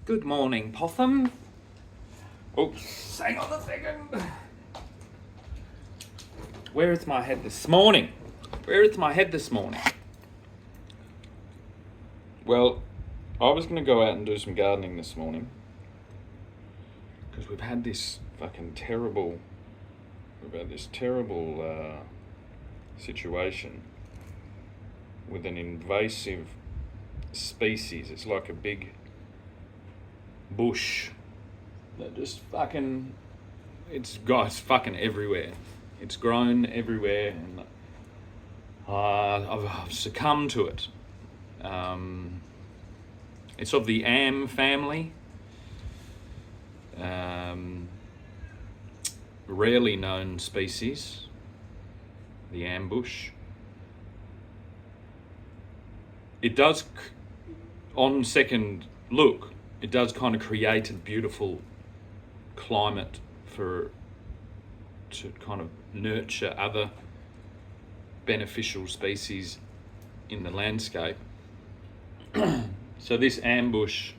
Good morning, possum. Oops, hang on a second. Where is my head this morning? Well, I was going to go out and do some gardening this morning because we've had this terrible situation with an invasive species. It's like a big bush that just it's fucking everywhere. It's grown everywhere, and I've succumbed to it. It's of the family. Rarely known species, the ambush. It does, on second look, it does kind of create a beautiful climate to kind of nurture other beneficial species in the landscape. So this ambush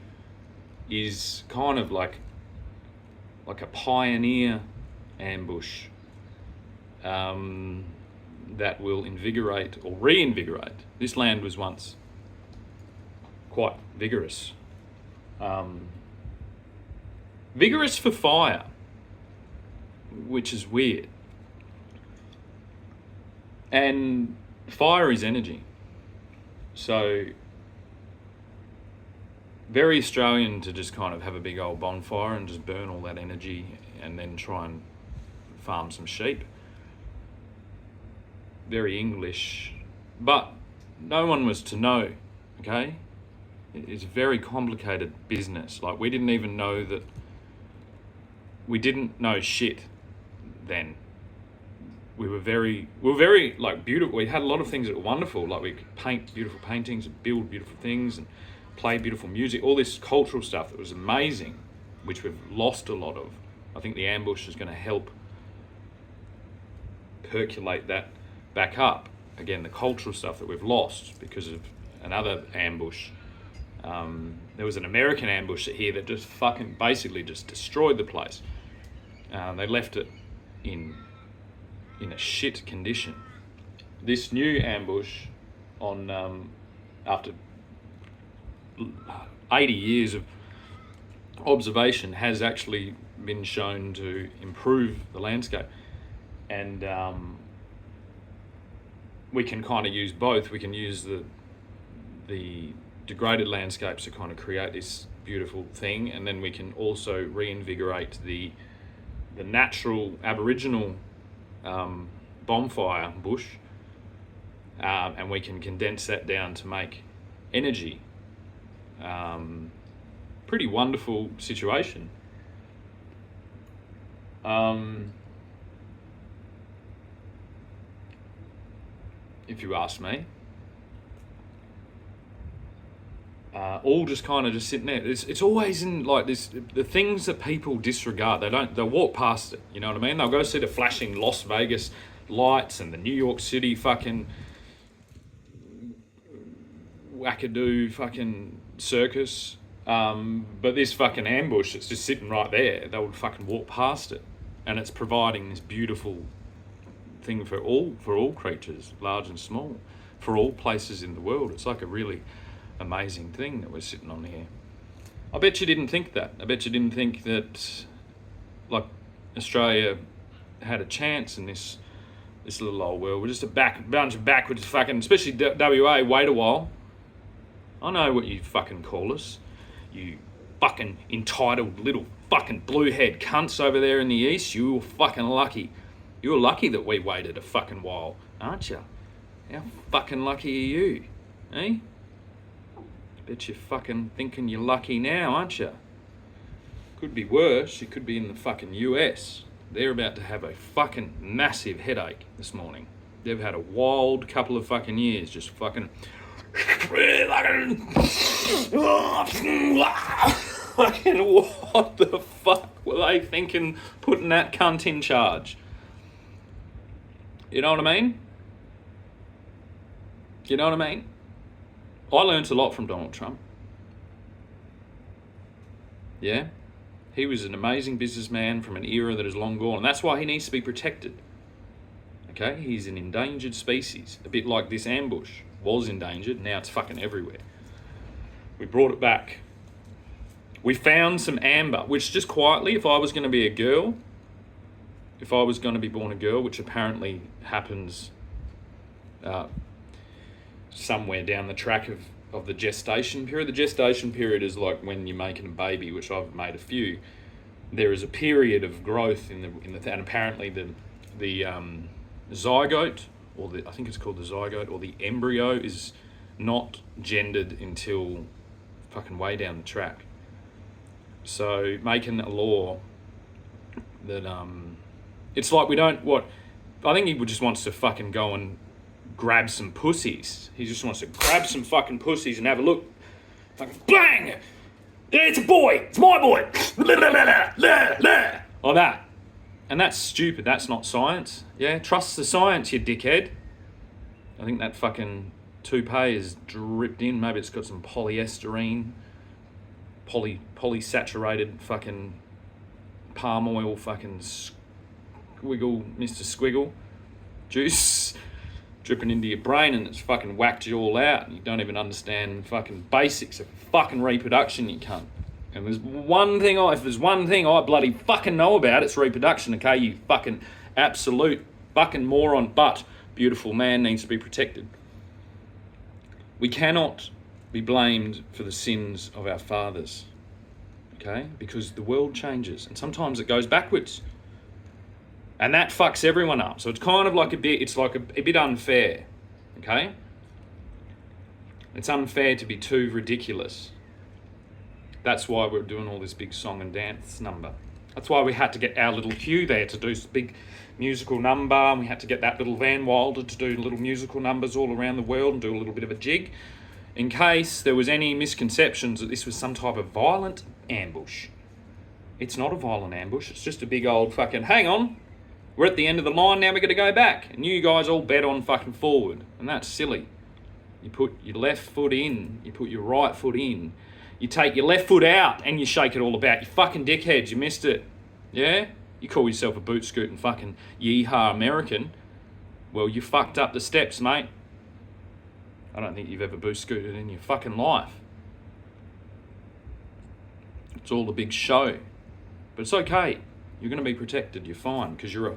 is kind of like a pioneer ambush that will invigorate or reinvigorate. This land was once quite vigorous. Vigorous for fire, which is weird. And fire is energy. So very Australian to just kind of have a big old bonfire and just burn all that energy and then try and farm some sheep. Very English, but no one was to know, okay? It's a very complicated business. Like, we didn't even know that, we didn't know shit then. We were very like beautiful. We had a lot of things that were wonderful. Like, we could paint beautiful paintings and build beautiful things and play beautiful music, all this cultural stuff that was amazing, which we've lost a lot of. I think the ambush is going to help percolate that back up. Again, the cultural stuff that we've lost because of another ambush. There was an American ambush here that just basically just destroyed the place. They left it in a shit condition. This new ambush on after 80 years of observation has actually been shown to improve the landscape, and we can kind of use both. We can use the degraded landscapes to kind of create this beautiful thing, and then we can also reinvigorate the natural Aboriginal bonfire bush, and we can condense that down to make energy. Pretty wonderful situation. If you ask me, all just kind of just sitting there. It's always in like this. The things that people disregard, they'll walk past it. You know what I mean? They'll go see the flashing Las Vegas lights and the New York City fucking wackadoo fucking circus. But this fucking ambush that's just sitting right there, they would fucking walk past it, and it's providing this beautiful thing for all creatures, large and small, for all places in the world. It's like a really amazing thing that we're sitting on here. I bet you didn't think that. I bet you didn't think that, like, Australia had a chance in this little old world. We're just a bunch of backwards fucking, especially WA. Wait a while. I know what you fucking call us. You fucking entitled little fucking bluehead cunts over there in the east. You were fucking lucky. You were lucky that we waited a fucking while, aren't you? How fucking lucky are you, eh? Bet you're fucking thinking you're lucky now, aren't you? Could be worse. You could be in the fucking US. They're about to have a fucking massive headache this morning. They've had a wild couple of fucking years, just fucking what the fuck were they thinking putting that cunt in charge? You know what I mean? You know what I mean? I learned a lot from Donald Trump. Yeah? He was an amazing businessman from an era that is long gone, and that's why he needs to be protected. Okay? He's an endangered species, a bit like this ambush was endangered, now it's fucking everywhere. We brought it back. We found some amber, which just quietly, if I was going to be a girl, if I was going to be born a girl, which apparently happens somewhere down the track of the gestation period. The gestation period is like when you're making a baby, which I've made a few. There is a period of growth in the and apparently the zygote, or I think it's called the zygote, or the embryo is not gendered until fucking way down the track. So making a law that it's like we don't I think he just wants to fucking go and grab some pussies. He just wants to grab some fucking pussies and have a look. Fucking bang! Yeah, it's a boy! It's my boy! Like that. And that's stupid. That's not science. Yeah, trust the science, you dickhead. I think that fucking toupee is dripped in. Maybe it's got some polyesterine, polysaturated fucking palm oil fucking squiggle, Mr. Squiggle juice dripping into your brain, and it's fucking whacked you all out, and you don't even understand fucking basics of fucking reproduction, you cunt. And if there's one thing I bloody fucking know about, it's reproduction, okay, you fucking absolute fucking moron. But beautiful man needs to be protected. We cannot be blamed for the sins of our fathers, okay, because the world changes, and sometimes it goes backwards. And that fucks everyone up. So it's kind of like a bit unfair, okay? It's unfair to be too ridiculous. That's why we're doing all this big song and dance number. That's why we had to get our little Hugh there to do this big musical number, and we had to get that little Van Wilder to do little musical numbers all around the world and do a little bit of a jig, in case there was any misconceptions that this was some type of violent ambush. It's not a violent ambush. It's just a big old fucking, hang on, we're at the end of the line, now we're going to go back. And you guys all bet on fucking forward. And that's silly. You put your left foot in, you put your right foot in, you take your left foot out and you shake it all about. You fucking dickheads, you missed it. Yeah? You call yourself a boot scooting fucking yeehaw American. Well, you fucked up the steps, mate. I don't think you've ever boot scooted in your fucking life. It's all a big show. But it's okay. You're going to be protected. You're fine, because you're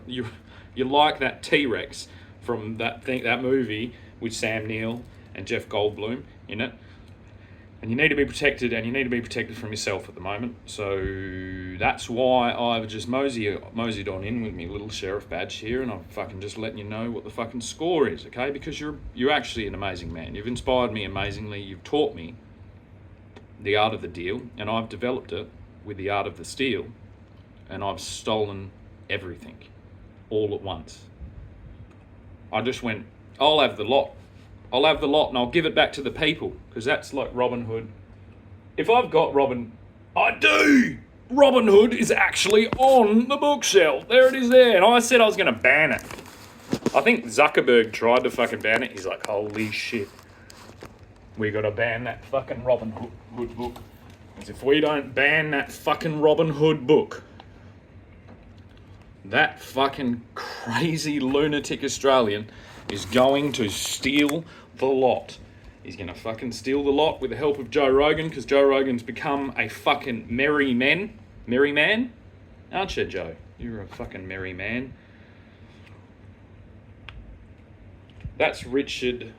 like that T-Rex from that movie with Sam Neill and Jeff Goldblum in it. And you need to be protected, and you need to be protected from yourself at the moment. So that's why I've just moseyed on in with my little sheriff badge here, and I'm fucking just letting you know what the fucking score is, okay? Because you're actually an amazing man. You've inspired me amazingly. You've taught me the art of the deal, and I've developed it with the art of the steal. And I've stolen everything all at once. I just went, I'll have the lot and I'll give it back to the people, because that's like Robin Hood. If I've got I do! Robin Hood is actually on the bookshelf. There it is there. And I said I was going to ban it. I think Zuckerberg tried to fucking ban it. He's like, holy shit. We got to ban that fucking Robin Hood book. Because if we don't ban that fucking Robin Hood book, that fucking crazy lunatic Australian is going to steal the lot. He's going to fucking steal the lot with the help of Joe Rogan, because Joe Rogan's become a fucking merry man. Merry man? Aren't you, Joe? You're a fucking merry man. That's Richard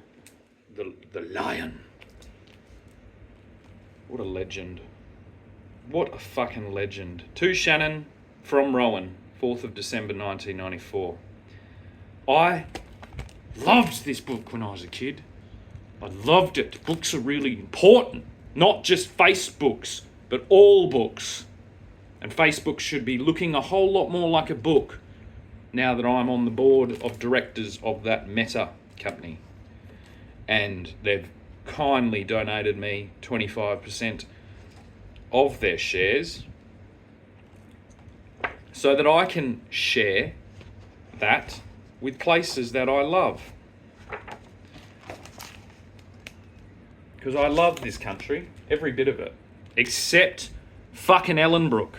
the Lion. What a legend. What a fucking legend. To Shannon from Rowan. 4th of December 1994. I loved this book when I was a kid. I loved it. Books are really important. Not just Facebooks, but all books. And Facebook should be looking a whole lot more like a book now that I'm on the board of directors of that Meta company. And they've kindly donated me 25% of their shares, so that I can share that with places that I love. Because I love this country, every bit of it, except Fucking Ellenbrook.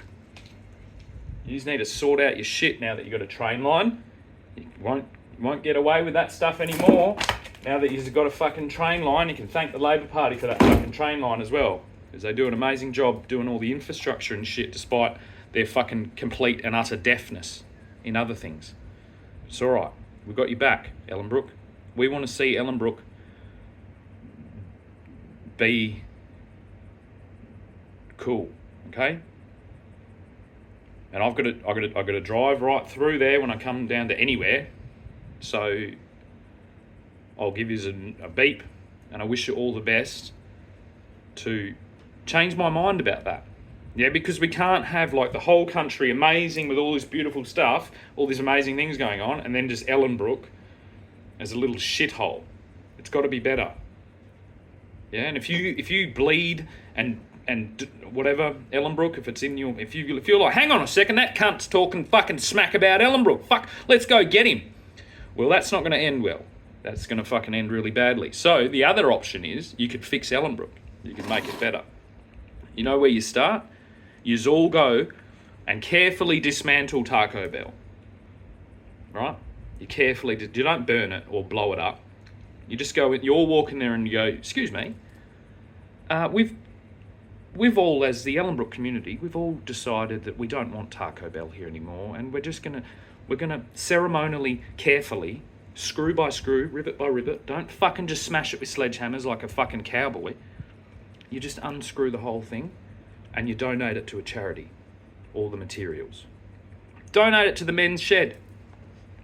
You just need to sort out your shit now that you've got a train line. You won't get away with that stuff anymore. Now that you've got a fucking train line, you can thank the Labor Party for that fucking train line as well. Because they do an amazing job doing all the infrastructure and shit despite their fucking complete and utter deafness in other things. It's all right. We've got you back, Ellenbrook. We want to see Ellenbrook be cool, okay? And I've got to drive right through there when I come down to anywhere. So I'll give you a beep, and I wish you all the best to change my mind about that. Yeah, because we can't have like the whole country amazing with all this beautiful stuff, all these amazing things going on, and then just Ellenbrook as a little shithole. It's got to be better. Yeah, and if you bleed and whatever Ellenbrook, if you're like, hang on a second, that cunt's talking fucking smack about Ellenbrook. Fuck, let's go get him. Well, that's not going to end well. That's going to fucking end really badly. So the other option is you could fix Ellenbrook. You can make it better. You know where you start? You all go and carefully dismantle Taco Bell. Right? You don't burn it or blow it up. You just go, you all walk in there and you go, excuse me, we've all, as the Ellenbrook community, we've all decided that we don't want Taco Bell here anymore, and we're gonna ceremonially, carefully, screw by screw, rivet by rivet, don't fucking just smash it with sledgehammers like a fucking cowboy. You just unscrew the whole thing and you donate it to a charity, all the materials. Donate it to the men's shed.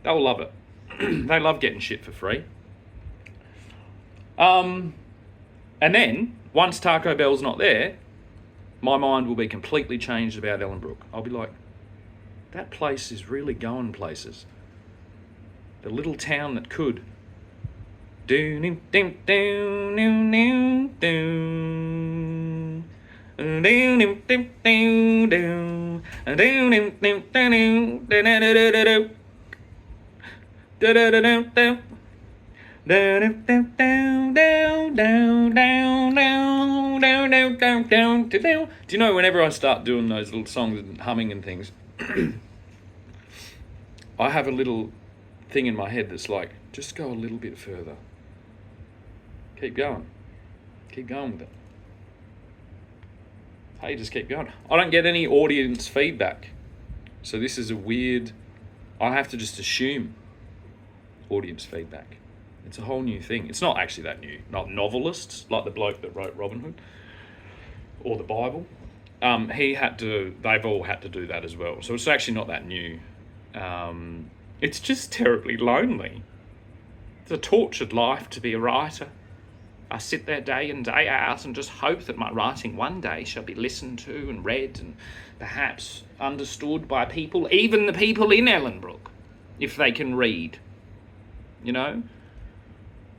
They'll love it. They love getting shit for free. And then, once Taco Bell's not there, my mind will be completely changed about Ellenbrook. I'll be like, that place is really going places. The little town that could. Do you know, whenever I start doing those little songs and humming and things, I have a little thing in my head that's like, just go a little bit further. Keep going. Keep going with it. Hey, just keep going. I don't get any audience feedback. So this is a weird, I have to just assume audience feedback. It's a whole new thing. It's not actually that new. Not novelists, like the bloke that wrote Robin Hood or the Bible. They've all had to do that as well. So it's actually not that new. It's just terribly lonely. It's a tortured life to be a writer. I sit there day in, day out and just hope that my writing one day shall be listened to and read and perhaps understood by people, even the people in Ellenbrook, if they can read. You know?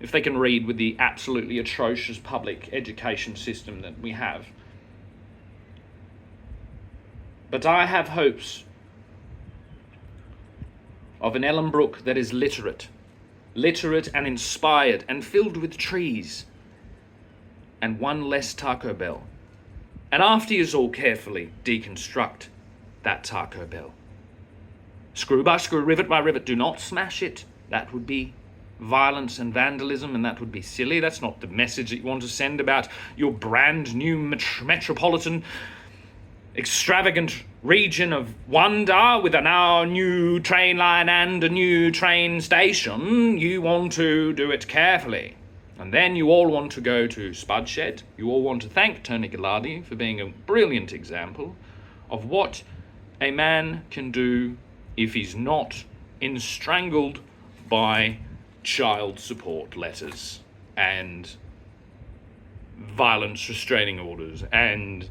If they can read with the absolutely atrocious public education system that we have. But I have hopes of an Ellenbrook that is literate and inspired and filled with trees, and one less Taco Bell. And after you all carefully deconstruct that Taco Bell, screw by screw, rivet by rivet, do not smash it. That would be violence and vandalism, and that would be silly. That's not the message that you want to send about your brand new metropolitan extravagant region of wonder with a now new train line and a new train station. You want to do it carefully. And then you all want to go to Spudshed. You all want to thank Tony Gallardi for being a brilliant example of what a man can do if he's not enstrangled by child support letters and violence restraining orders and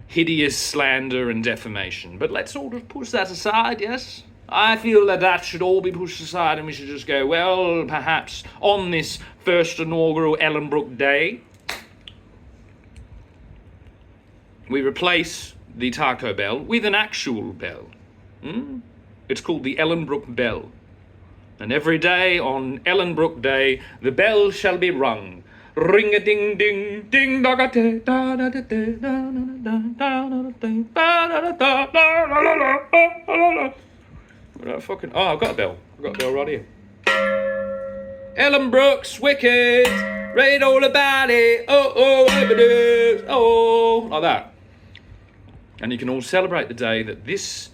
hideous slander and defamation. But let's all just push that aside, yes? I feel that should all be pushed aside and we should just go, well, perhaps on this first inaugural Ellenbrook Day, we replace the Taco Bell with an actual bell. It's called the Ellenbrook Bell. And every day on Ellenbrook Day, the bell shall be rung. Ring-a-ding-ding, ding-dong-a-da-da-da-da-da-da-da-da. fucking... Oh, I've got a bell. I've got a bell right here. Ellenbrook's wicked. Read all about it. Oh, like that. And you can all celebrate the day that this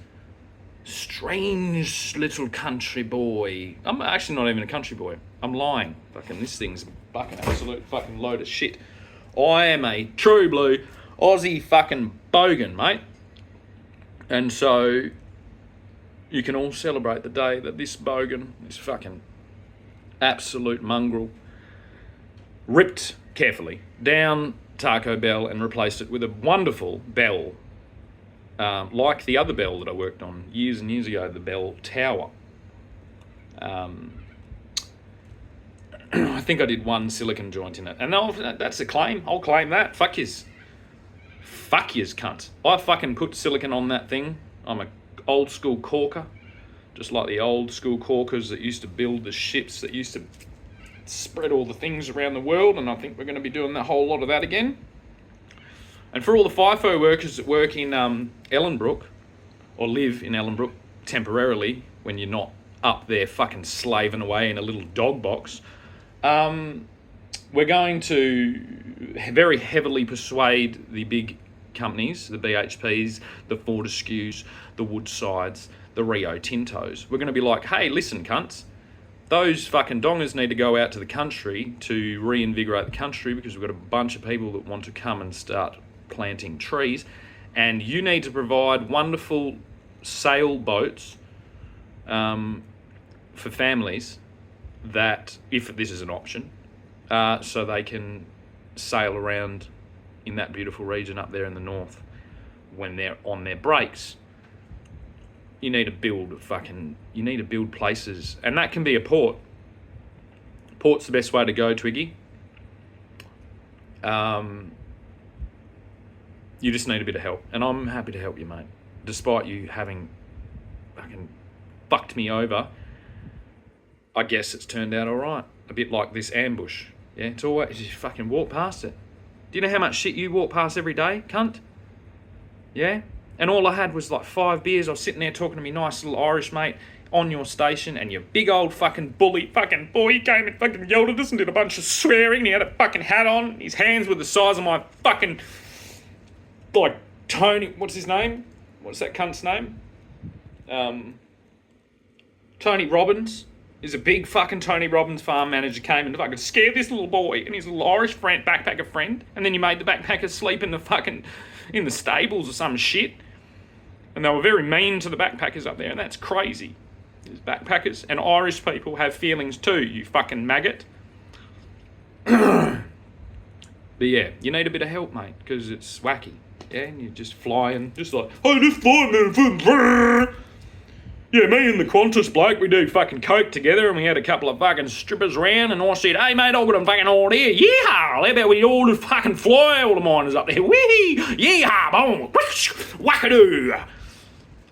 strange little country boy... I'm actually not even a country boy. I'm lying. Fucking this thing's a fucking absolute fucking load of shit. I am a true blue Aussie fucking bogan, mate. And so you can all celebrate the day that this bogan, this fucking absolute mongrel, ripped carefully down Taco Bell and replaced it with a wonderful bell, like the other bell that I worked on years and years ago, the Bell Tower. I think I did one silicon joint in it. And that's a claim. I'll claim that. Fuck yous. Fuck yous, cunt. I fucking put silicon on that thing. I'm a old school corker. Just like the old school corkers that used to build the ships that used to spread all the things around the world. And I think we're going to be doing a whole lot of that again. And for all the FIFO workers that work in Ellenbrook, or live in Ellenbrook temporarily, when you're not up there fucking slaving away in a little dog box, we're going to very heavily persuade the big companies, the BHPs, the Fortescues, the Woodsides, the Rio Tintos. We're going to be like, hey, listen, cunts, those fucking dongers need to go out to the country to reinvigorate the country because we've got a bunch of people that want to come and start planting trees, and you need to provide wonderful sailboats for families that, if this is an option, so they can sail around in that beautiful region up there in the north when they're on their breaks. You need to build places, and that can be a port. Port's the best way to go, Twiggy. You just need a bit of help, and I'm happy to help you, mate. Despite you having fucking fucked me over, I guess it's turned out all right. A bit like this ambush. Yeah, it's always, you fucking walk past it. Do you know how much shit you walk past every day, cunt? Yeah? And all I had was like 5 beers. I was sitting there talking to me nice little Irish mate on your station, and your big old fucking bully fucking boy came and fucking yelled at us and did a bunch of swearing. He had a fucking hat on. His hands were the size of my fucking, like, Tony, what's his name? What's that cunt's name? Tony Robbins. There's a big fucking Tony Robbins farm manager came and fucking scared this little boy and his little Irish friend, backpacker friend, and then you made the backpacker sleep in the stables or some shit. And they were very mean to the backpackers up there, and that's crazy. There's backpackers and Irish people have feelings too, you fucking maggot. But yeah, you need a bit of help, mate, because it's wacky. Yeah, and you're just flying, just like, hey, just flying there. Yeah, me and the Qantas bloke, we do fucking coke together, and we had a couple of fucking strippers around, and I said, hey mate, I've got a fucking idea. Yeehaw! How about we all just fucking fly all the miners up there? Wee! Yeehaw! Boom! Wackadoo!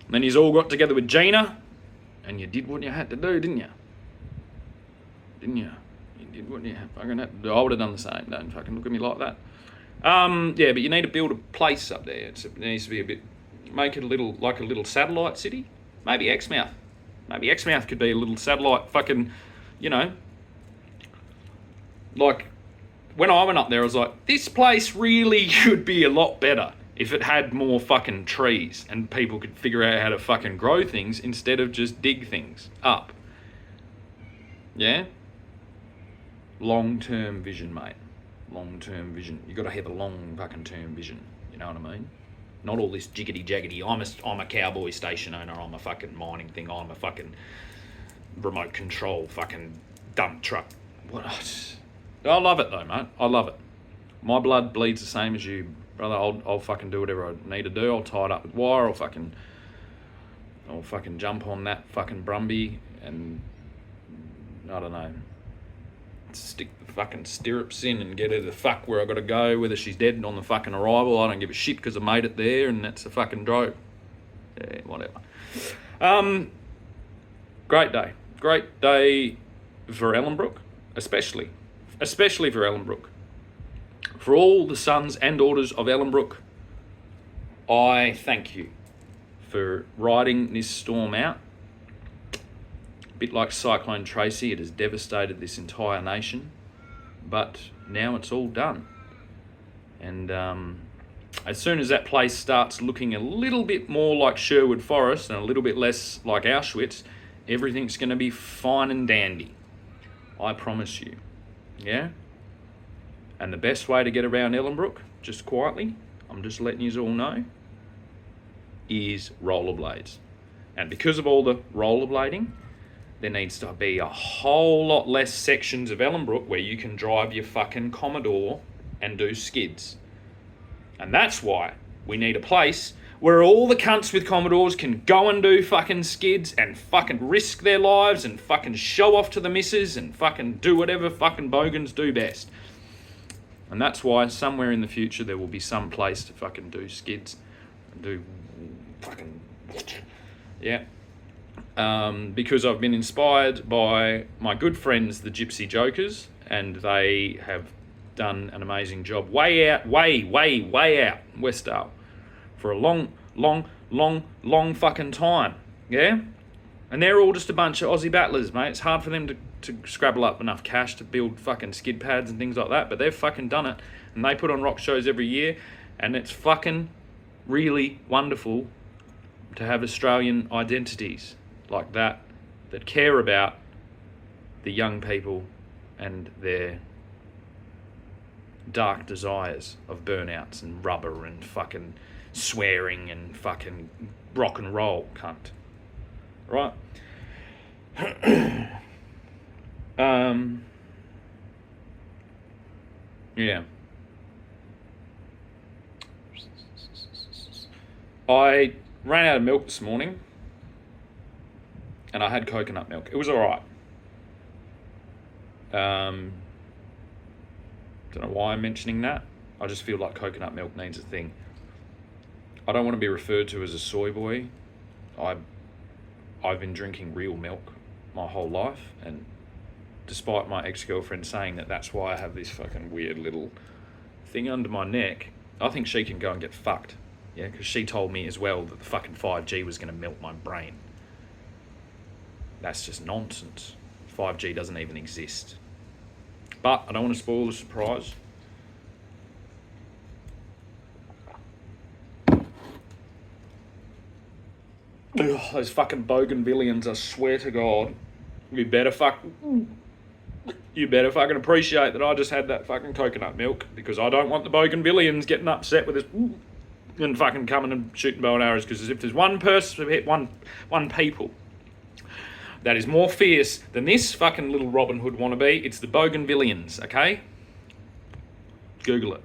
And then you all got together with Gina, and you did what you had to do, didn't you? Didn't you? You did what you fucking had to do. I would have done the same. Don't fucking look at me like that. Yeah, but you need to build a place up there. It needs to be a bit, make it a little satellite city. Maybe Exmouth. Maybe Exmouth could be a little satellite fucking, you know. Like, when I went up there, I was like, this place really could be a lot better if it had more fucking trees and people could figure out how to fucking grow things instead of just dig things up. Yeah? Long-term vision, mate. Long-term vision. You got to have a long fucking term vision. You know what I mean? Not all this jiggity-jaggedy, I'm a cowboy station owner, I'm a fucking mining thing, I'm a fucking remote control fucking dump truck. What? I love it though, mate. I love it. My blood bleeds the same as you, brother. I'll fucking do whatever I need to do. I'll tie it up with wire, I'll fucking jump on that fucking Brumby and, I don't know, stick the fucking stirrups in and get her the fuck where I gotta go, whether she's dead on the fucking arrival. I don't give a shit because I made it there and that's a fucking drogue. Yeah, whatever. Great day for Ellenbrook, especially for Ellenbrook. For all the sons and daughters of Ellenbrook, I thank you for riding this storm out bit like Cyclone Tracy, it has devastated this entire nation, but now it's all done. And as soon as that place starts looking a little bit more like Sherwood Forest and a little bit less like Auschwitz, everything's going to be fine and dandy. I promise you. Yeah? And the best way to get around Ellenbrook, just quietly, I'm just letting you all know, is rollerblades. And because of all the rollerblading, there needs to be a whole lot less sections of Ellenbrook where you can drive your fucking Commodore and do skids. And that's why we need a place where all the cunts with Commodores can go and do fucking skids and fucking risk their lives and fucking show off to the missus and fucking do whatever fucking bogans do best. And that's why somewhere in the future there will be some place to fucking do skids and do fucking... Yeah. Because I've been inspired by my good friends, the Gypsy Jokers, and they have done an amazing job way out West Dale for a long fucking time. Yeah? And they're all just a bunch of Aussie battlers, mate. It's hard for them to scrabble up enough cash to build fucking skid pads and things like that, but they've fucking done it. And they put on rock shows every year, and it's fucking really wonderful to have Australian identities like that care about the young people and their dark desires of burnouts and rubber and fucking swearing and fucking rock and roll, cunt. Right? Yeah. I ran out of milk this morning and I had coconut milk. It was alright. Don't know why I'm mentioning that. I just feel like coconut milk needs a thing. I don't want to be referred to as a soy boy. I've been drinking real milk my whole life, and despite my ex-girlfriend saying that that's why I have this fucking weird little thing under my neck, I think she can go and get fucked. Yeah, because she told me as well that the fucking 5G was going to melt my brain. That's just nonsense. 5G doesn't even exist. But I don't want to spoil the surprise. Ugh, those fucking boganvillians, I swear to God. You better fucking appreciate that I just had that fucking coconut milk, because I don't want the boganvillians getting upset with this and fucking coming and shooting bow and arrows, because if there's one person, one people that is more fierce than this fucking little Robin Hood wannabe, it's the boganvillians, okay? Google it.